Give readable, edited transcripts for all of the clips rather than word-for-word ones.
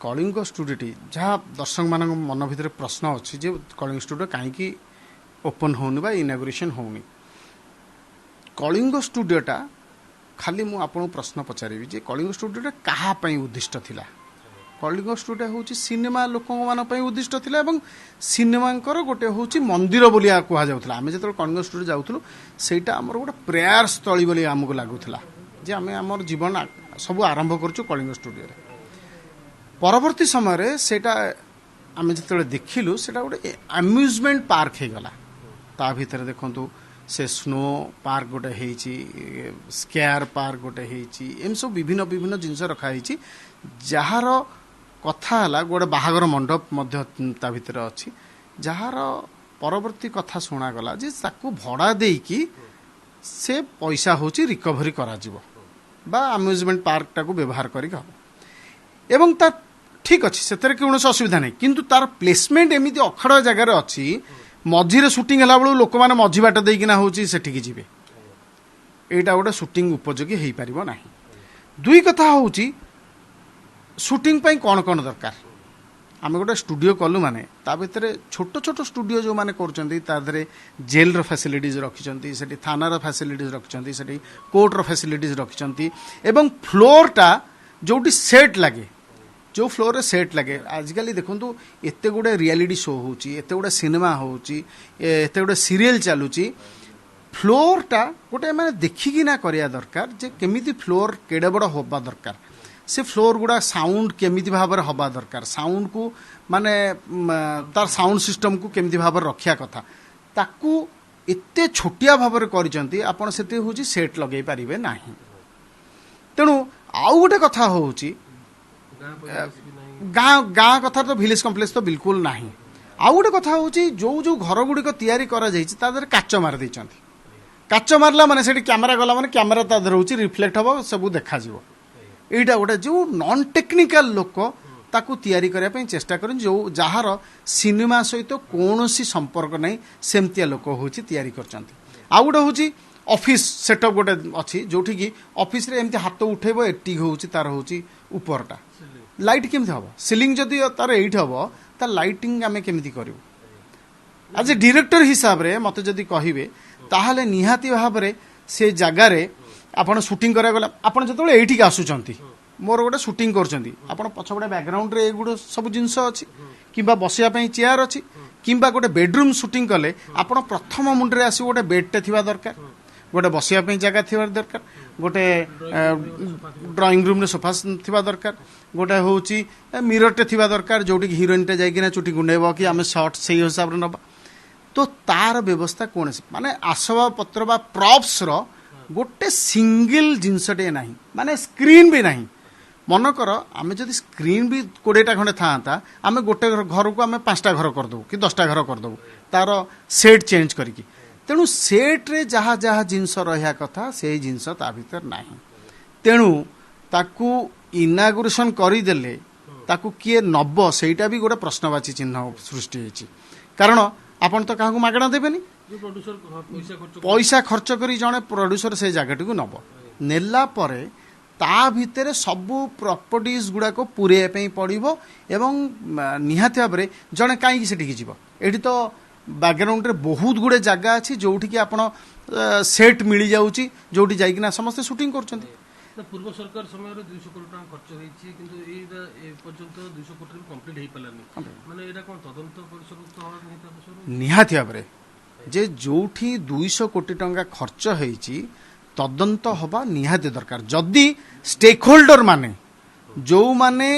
कलिंग स्टूडियोटी जहाँ दर्शक मान मन भितर प्रश्न अच्छी जे कलिंग स्टूडियो कहीं ओपन होनी बा इनागुरेशन होनी कलिंग स्टूडियोटा खाली मु आपन प्रश्न पचारि जे कलिंग स्टूडियोटा कहा उद्दिष्ट थिला कलिंग स्टूडियो हूँ सिनेमा लोक मान उद्दिष्ट थिला एवं सिनेमांकर गोटे हूँ मंदिर बोली कह जाऊला आम जो कलिंग स्टूडियो जाऊँ सेटा आमर गोटे प्रेयर स्थली बोली आमको लगुला जे आम आम जीवन सब आरंभ करूँ कलिंग स्टूडियो परवर्ती समय सेटा आम जो देखिलु सेटा गोटे अम्यूजमेंट पार्क हो गला ता भीतर देखंतु से स्नो पार्क गोटे होईची स्केयर पार्क गोटे होईची एम सब विभिन्न विभिन्न जिनस रखाई जार कथा है गोटे बाहागर मंडप मध्य ता भीतर अच्छी जार परवर्ती कथा शुणागला जे ताकू भड़ा देकी से पैसा होची रिकवरी करा जीवो बा अम्यूजमेंट पार्क टाकू व्यवहार करी हबो एवं ता ठीक अच्छी से कौन असुविधा नहीं किंतु तार प्लेसमेंट एमती अखड़ जगार अच्छी मझीरे सुटिंग है बेलू लोक मैंने मझी बाट देना हूँ से जी यहाँ गोटे सुटिंग उपयोगी हो पार ना दुई कथा हूँ सुटिंग कौन कौन दरकार आम गोटे स्टूडियो कलु माने ता भितर छोट छोट स्टूडियो जो मैंने कर जेल फैसिलिटीज रखिंट से थानार फैसिलिटीज रखिंट कोर्टर फैसिलिटीज रखिंट एवं फ्लोरटा जोटी सेट लगे जो फ्लोर रे सेट लगे आजिकल देखु एत गुड़े रियलिटी शो होते गुड़े सिनेमा होते गुड़े सीरियल चलुची फ्लोरटा गोटे मैंने देखिकिना करिया दरकार जे केमिति फ्लोर केड़े बड़ होबा दरकार से फ्लोर गुड़ा साउंड केमिति भाव में हवा दरकार साउंड को माने तार साउंड सिस्टम को केमिति भाव में रखिया कथा ताकू एते छोटिया भाव में करिसंती आपण सेते होची सेट लगे पारिबे नाही तेणु आउ गोटे कथा होची गाँ गाँ कथा तो विलेज कम्प्लेक्स तो बिल्कुल नाही आउ गोटे कथा हूँ जो जो घर गुड़िक तैयारी काच मार देइचंती काच मारला माने सेठी कैमरा गला माने कैमरा ता देहर होची रिफ्लेक्ट हबो सब देखा जीवो एटा गोटे जो नॉन टेक्निकल लोक ताकू तैयारी करने पे चेष्टा करें जो जार सिनेमा सहित कौनसी संपर्क नहीं सेमतिया लोक हूँ तैयारी करचंती आउ गोटे हूँ ऑफिस सेटअप गोटे अच्छी जोठी की ऑफिस रे एमती हाथ उठेबो एटी होची तार होची ऊपरटा लाइट केमती हम सिलिंग जदि तार एट हम ता लाइटिंग आम केमती करूँ आज ए डायरेक्टर हिसाब रे मते जदि कहिबे ताहाले निहाती भाव में से जगार आपन शूटिंग करा गला आपन जतबे एठिक आसुचंती मोर गोटे शूटिंग करचंती आपन पछगोटे बैकग्राउंड रे एगुडो सब जिंस अछि किबा बसिया पई चेयर अछि किबा गोटे बेडरूम शूटिंग कले आपन प्रथम मुंडरे आसी गोटे बेडटे थिबा दरकार गोटे बसिया पई जगह थिबा दरकार गोटे ड्राइंग रूम रे सोफा थिबा दरकार गोटे होची मिररटे थिबा दरकार जोटी हिरोइनटे जाइकिना चुटी गुंडेबो कि आमे शॉट सही हिसाब रे नबा तो तार व्यवस्था कौन माने आसबाब पत्र बा प्रॉप्स रो गोटे सिंगल जिनसटे नहीं माने स्क्रीन भी नहीं मन कर आम जब स्क्रीन भी 20टा खंडे था आम गोटे घर को आम 5टा घर करदेबू कि 10टा घर करदेबू तार सेट चेंज करके तेणु सेट रे जहाँ जहाँ जिनस रहा कथा से जिनस ता भीतर नहीं तेणु ताकू इनागुरेशन करदेले ताकू किए नब सेटा भी गोटे प्रश्नवाची चिन्ह सृष्टि होती कारण आपन तो क्या मागणा देवेनी पैसा खर्च करी जड़े प्रोड्यूसर से जगह को नब नेला परे ता भितर सबू प्रॉपर्टीज गुड़ाक पूरे पड़ो एवं निहाती भाव में जड़े कहीं से जीव ये तो बैकग्राउंड रे बहुत गुड़े जगह अच्छी जोठी की आपन सेट मिल जाऊँगी जोठी जाइकिना समस्ते शूटिंग कर पूर्व सरकार समय 200 कोटी टका खर्च होईची किंतु ए पर्यंत 200 कोटी कंप्लीट हेई पालानी माने एटा कोन तदंत परिसर हवा नहीं निहाती भाव में जे जोठी 200 कोटी टका खर्च होईची तदंत हवा निहाती दरकार जदि स्टेक होल्डर माने जो माने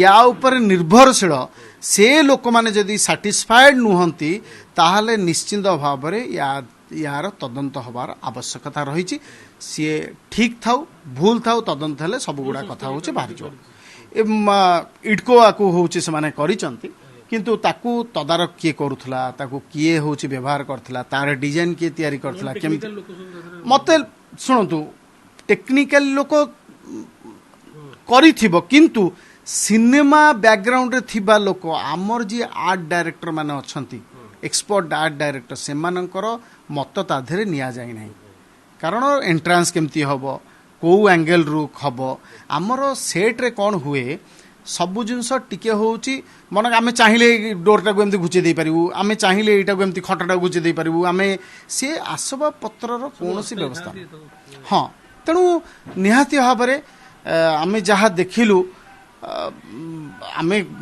या ऊपर निर्भरशील से लोक माने जदि सैटिस्फाइड नुहंती ताहाले निश्चिंत भाव में यार तदंत हबार आवश्यकता रही सी ठीक थाउ भूल थाउ तदंत हेले सब गुड़ा कथा होचे बाहरी जो इडको आकु होचे से माने करिसंती किंतु ताकू तदारक किए करूथला ताकू किए होचे व्यवहार करथला तार डिजाइन किए तैयारी करथला केमिति मते सुनतु टेक्निकल लोक करिथिबो किंतु सिनेमा बैकग्राउंड रे थिबा लोक आमर जी आर्ट डायरेक्टर माने अछंती एक्सपर्ट आर्ट डायरेक्टर से मानकर मत ताधरे निया जाय नाही कारण एंट्रांस केमती हम कौ एंगल रु हम आमर सेट रे कौन हुए ସବୁ ଜିନିଷ ଟିକେ ହେଉଛି ମନେ ଆମେ ଚାହିଁଲେ ଡୋରଟାକୁ ଏମିତି ଘୁଚେଇ ଦେଇପାରିବୁ, ଆମେ ଚାହିଁଲେ ଏଇଟାକୁ ଏମିତି ଖଟଟାକୁ ଘୁଚେଇ ଦେଇପାରିବୁ, ଆମେ ସେ ଆସବାବପତ୍ରର କୌଣସି ବ୍ୟବସ୍ଥା ନାହିଁ। ହଁ, ତେଣୁ ନିହାତି ଭାବରେ ଆମେ ଯାହା ଦେଖିଲୁ,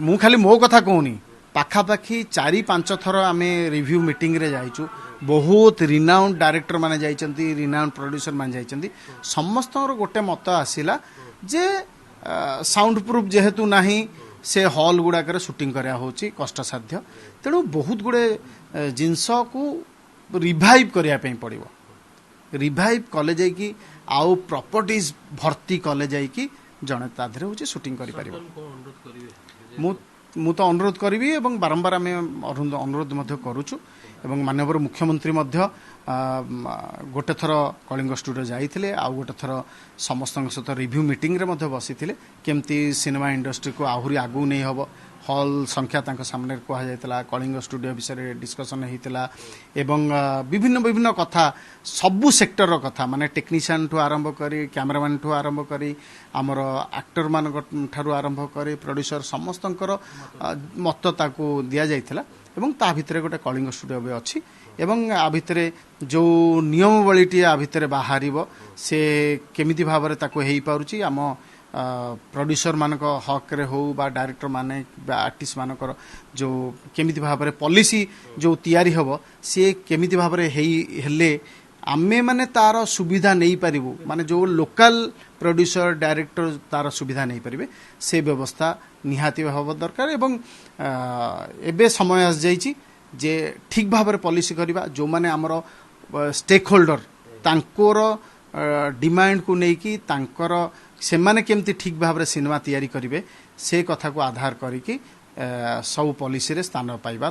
ମୁଁ ଖାଲି ମୋ କଥା କହୁନି, ପାଖାପାଖି 4-5 ଥର ଆମେ ରିଭ୍ୟୁ ମିଟିଂରେ ଯାଇଛୁ। ବହୁତ ରିନାଉଣ୍ଡ ଡାଇରେକ୍ଟର ମାନେ ଯାଇଛନ୍ତି, ରିନାଉଣ୍ଡ ପ୍ରଡ୍ୟୁସର ମାନେ ଯାଇଛନ୍ତି। ସମସ୍ତଙ୍କର ଗୋଟେ ମତ ଆସିଲା ଯେ ସାଉଣ୍ଡ ପ୍ରୁଫ୍ ଯେହେତୁ ନାହିଁ, ସେ ହଲ୍ ଗୁଡ଼ାକରେ ସୁଟିଂ କରିବା ହେଉଛି କଷ୍ଟସାଧ୍ୟ। ତେଣୁ ବହୁତ ଗୁଡ଼େ ଜିନିଷକୁ ରିଭାଇଭ୍ କରିବା ପାଇଁ ପଡ଼ିବ। ରିଭାଇଭ୍ କଲେ ଯାଇକି ଆଉ ପ୍ରପର୍ଟିଜ୍ ଭର୍ତ୍ତି କଲେ ଯାଇକି ଜଣେ ତା ଦେହରେ ହେଉଛି ସୁଟିଂ କରିପାରିବ। ମୁଁ ତ ଅନୁରୋଧ କରିବି ଏବଂ ବାରମ୍ବାର ଆମେ ଅନୁରୋଧ ମଧ୍ୟ କରୁଛୁ ଏବଂ ମାନ୍ୟବର ମୁଖ୍ୟମନ୍ତ୍ରୀ ମଧ୍ୟ ଗୋଟେ ଥର କଳିଙ୍ଗ ଷ୍ଟୁଡ଼ିଓ ଯାଇଥିଲେ, ଆଉ ଗୋଟେ ଥର ସମସ୍ତଙ୍କ ସହିତ ରିଭ୍ୟୁ ମିଟିଂରେ ମଧ୍ୟ ବସିଥିଲେ କେମିତି ସିନେମା ଇଣ୍ଡଷ୍ଟ୍ରିକୁ ଆହୁରି ଆଗକୁ ନେଇ ହେବ। ହଲ୍ ସଂଖ୍ୟା ତାଙ୍କ ସାମ୍ନାରେ କୁହାଯାଇଥିଲା, କଳିଙ୍ଗ ଷ୍ଟୁଡ଼ିଓ ବିଷୟରେ ଡିସ୍କସନ୍ ହେଇଥିଲା ଏବଂ ବିଭିନ୍ନ କଥା, ସବୁ ସେକ୍ଟରର କଥା, ମାନେ ଟେକ୍ନିସିଆନ୍ଠୁ ଆରମ୍ଭ କରି କ୍ୟାମେରାମ୍ୟାନ୍ଠୁ ଆରମ୍ଭ କରି ଆମର ଆକ୍ଟରମାନଙ୍କ ଠାରୁ ଆରମ୍ଭ କରି ପ୍ରଡ୍ୟୁସର ସମସ୍ତଙ୍କର ମତ ତାକୁ ଦିଆଯାଇଥିଲା ଏବଂ ତା ଭିତରେ ଗୋଟେ କଳିଙ୍ଗ ଷ୍ଟୁଡ଼ିଓ ବି ଅଛି ଏବଂ ଆ ଭିତରେ ଯେଉଁ ନିୟମାବଳୀଟି ଆ ଭିତରେ ବାହାରିବ ସେ କେମିତି ଭାବରେ ତାକୁ ହେଇପାରୁଛି, ଆମ ପ୍ରଡ୍ୟୁସର ମାନଙ୍କ ହକରେ ହଉ ବା ଡାଇରେକ୍ଟର ମାନେ ବା ଆର୍ଟିଷ୍ଟ ମାନଙ୍କର ଯେଉଁ କେମିତି ଭାବରେ ପଲିସି ଯେଉଁ ତିଆରି ହେବ, ସିଏ କେମିତି ଭାବରେ ହେଲେ ଆମେ ମାନେ ତାର ସୁବିଧା ନେଇପାରିବୁ, ମାନେ ଯେଉଁ ଲୋକାଲ ପ୍ରଡ୍ୟୁସର ଡାଇରେକ୍ଟର ତାର ସୁବିଧା ନେଇପାରିବେ, ସେ ବ୍ୟବସ୍ଥା ନିହାତି ହେବା ଦରକାର। ଏବଂ ଏବେ ସମୟ ଆସିଯାଇଛି ଯେ ଠିକ୍ ଭାବରେ ପଲିସି କରିବା, ଯେଉଁମାନେ ଆମର ଷ୍ଟେକ୍ ହୋଲ୍ଡର ତାଙ୍କର ଡିମାଣ୍ଡକୁ ନେଇକି ସେମାନେ କେମିତି ଠିକ୍ ଭାବରେ ସିନେମା ତିଆରି କରିବେ, ସେ କଥାକୁ ଆଧାର କରିକି ସବୁ ପଲିସିରେ ସ୍ଥାନ ପାଇବା।